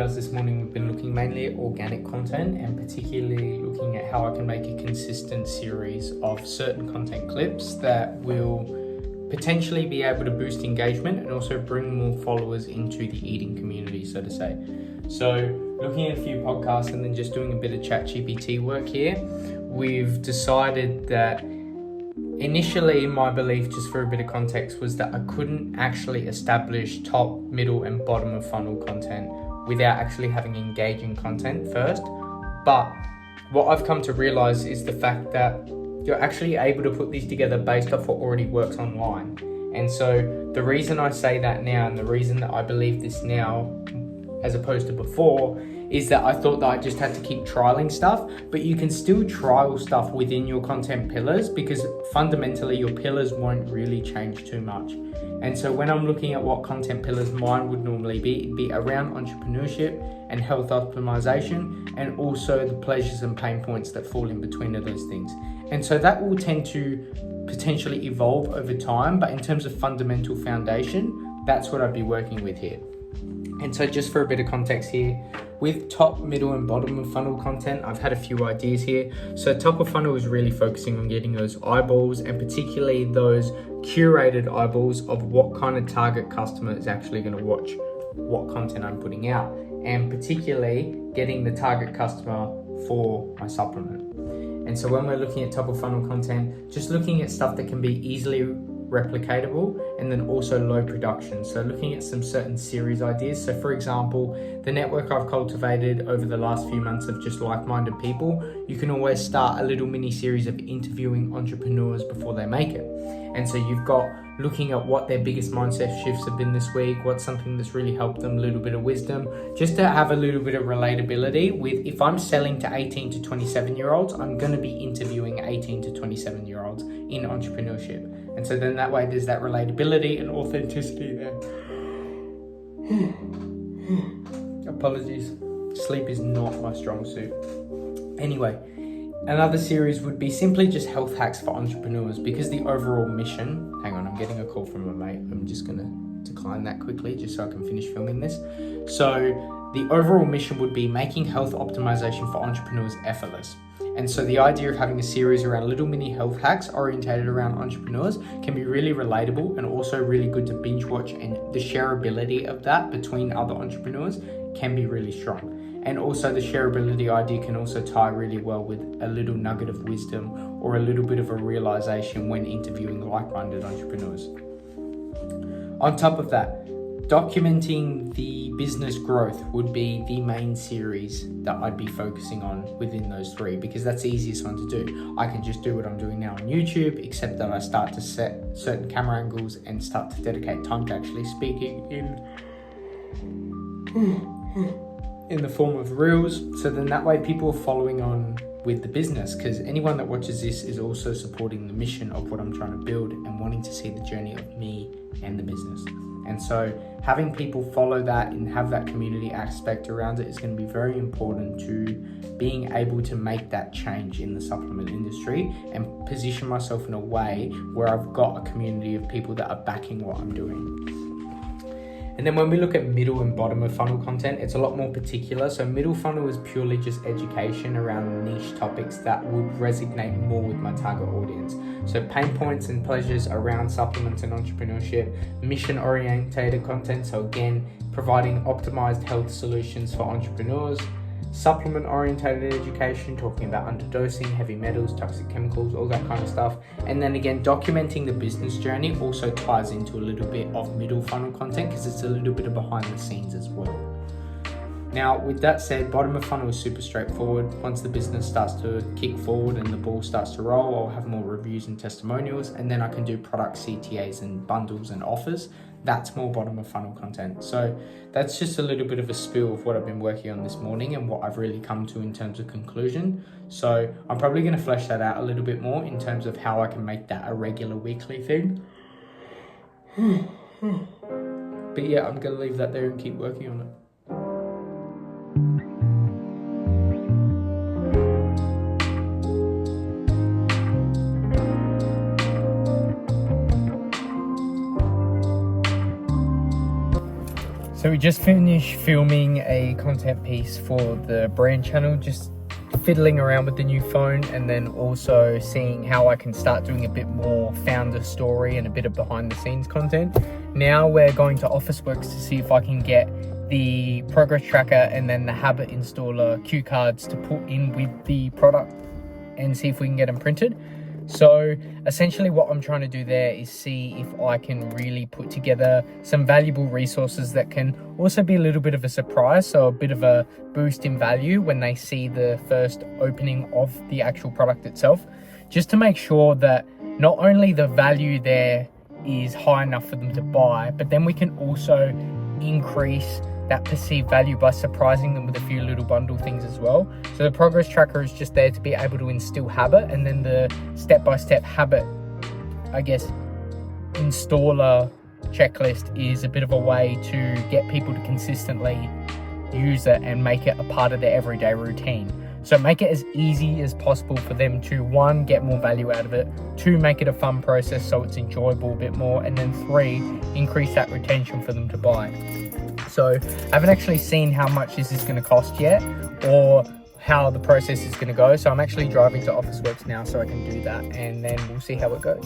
videos this morning, we've been looking mainly at organic content and particularly looking at how I can make a consistent series of certain content clips that will potentially be able to boost engagement and also bring more followers into the eating community, so to say. So looking at a few podcasts and then just doing a bit of ChatGPT work here, we've decided that initially my belief, just for a bit of context, was that I couldn't actually establish top, middle and bottom of funnel content without actually having engaging content first. But what I've come to realize is the fact that you're actually able to put these together based off what already works online. And so the reason I say that now and the reason that I believe this now as opposed to before is that I thought that I just had to keep trialing stuff, but you can still trial stuff within your content pillars because fundamentally your pillars won't really change too much. And so when I'm looking at what content pillars mine would normally be, it'd be around entrepreneurship and health optimization and also the pleasures and pain points that fall in between of those things. And so that will tend to potentially evolve over time, but in terms of fundamental foundation, that's what I'd be working with here. And so just for a bit of context here, with top, middle and bottom of funnel content, I've had a few ideas here. So top of funnel is really focusing on getting those eyeballs and particularly those curated eyeballs of what kind of target customer is actually going to watch what content I'm putting out, and particularly getting the target customer for my supplement. And so when we're looking at top of funnel content, just looking at stuff that can be easily replicatable and then also low production. So looking at some certain series ideas. So for example, the network I've cultivated over the last few months of just like-minded people, you can always start a little mini series of interviewing entrepreneurs before they make it. And so you've got looking at what their biggest mindset shifts have been this week, what's something that's really helped them, a little bit of wisdom, just to have a little bit of relatability with, if I'm selling to 18 to 27 year olds, I'm going to be interviewing 18 to 27 year olds in entrepreneurship. And so then that way there's that relatability and authenticity there. Apologies, sleep is not my strong suit. Anyway, another series would be simply just health hacks for entrepreneurs, because the overall mission, hang on, I'm getting a call from my mate. I'm just going to decline that quickly just so I can finish filming this. So the overall mission would be making health optimization for entrepreneurs effortless. And so the idea of having a series around little mini health hacks orientated around entrepreneurs can be really relatable and also really good to binge watch, and the shareability of that between other entrepreneurs can be really strong. And also the shareability idea can also tie really well with a little nugget of wisdom or a little bit of a realization when interviewing like-minded entrepreneurs. On top of that, documenting the business growth would be the main series that I'd be focusing on within those three, because that's the easiest one to do. I can just do what I'm doing now on YouTube, except that I start to set certain camera angles and start to dedicate time to actually speaking in the form of reels. So then that way people are following on with the business, because anyone that watches this is also supporting the mission of what I'm trying to build and wanting to see the journey of me and the business. And so having people follow that and have that community aspect around it is going to be very important to being able to make that change in the supplement industry and position myself in a way where I've got a community of people that are backing what I'm doing. And then when we look at middle and bottom of funnel content, it's a lot more particular. So middle funnel is purely just education around niche topics that would resonate more with my target audience. So pain points and pleasures around supplements and entrepreneurship, mission orientated content. So again, providing optimized health solutions for entrepreneurs, supplement orientated education, talking about underdosing, heavy metals, toxic chemicals, all that kind of stuff. And then again, documenting the business journey also ties into a little bit of middle funnel content because it's a little bit of behind the scenes as well. Now, with that said, bottom of funnel is super straightforward. Once the business starts to kick forward and the ball starts to roll, I'll have more reviews and testimonials, and then I can do product CTAs and bundles and offers. That's more bottom of funnel content. So that's just a little bit of a spill of what I've been working on this morning and what I've really come to in terms of conclusion. So I'm probably going to flesh that out a little bit more in terms of how I can make that a regular weekly thing. But yeah, I'm going to leave that there and keep working on it. So we just finished filming a content piece for the brand channel, just fiddling around with the new phone, and then also seeing how I can start doing a bit more founder story and a bit of behind the scenes content. Now we're going to Officeworks to see if I can get the progress tracker and then the habit installer cue cards to put in with the product and see if we can get them printed. So essentially what I'm trying to do there is see if I can really put together some valuable resources that can also be a little bit of a surprise, so a bit of a boost in value when they see the first opening of the actual product itself, just to make sure that not only the value there is high enough for them to buy, but then we can also increase that perceived value by surprising them with a few little bundle things as well. So the progress tracker is just there to be able to instill habit, and then the step-by-step habit, I guess, installer checklist is a bit of a way to get people to consistently use it and make it a part of their everyday routine. So make it as easy as possible for them to, 1, get more value out of it, 2, make it a fun process so it's enjoyable a bit more, and then 3, increase that retention for them to buy. So I haven't actually seen how much this is going to cost yet, or how the process is going to go. So I'm actually driving to Officeworks now so I can do that, and then we'll see how it goes.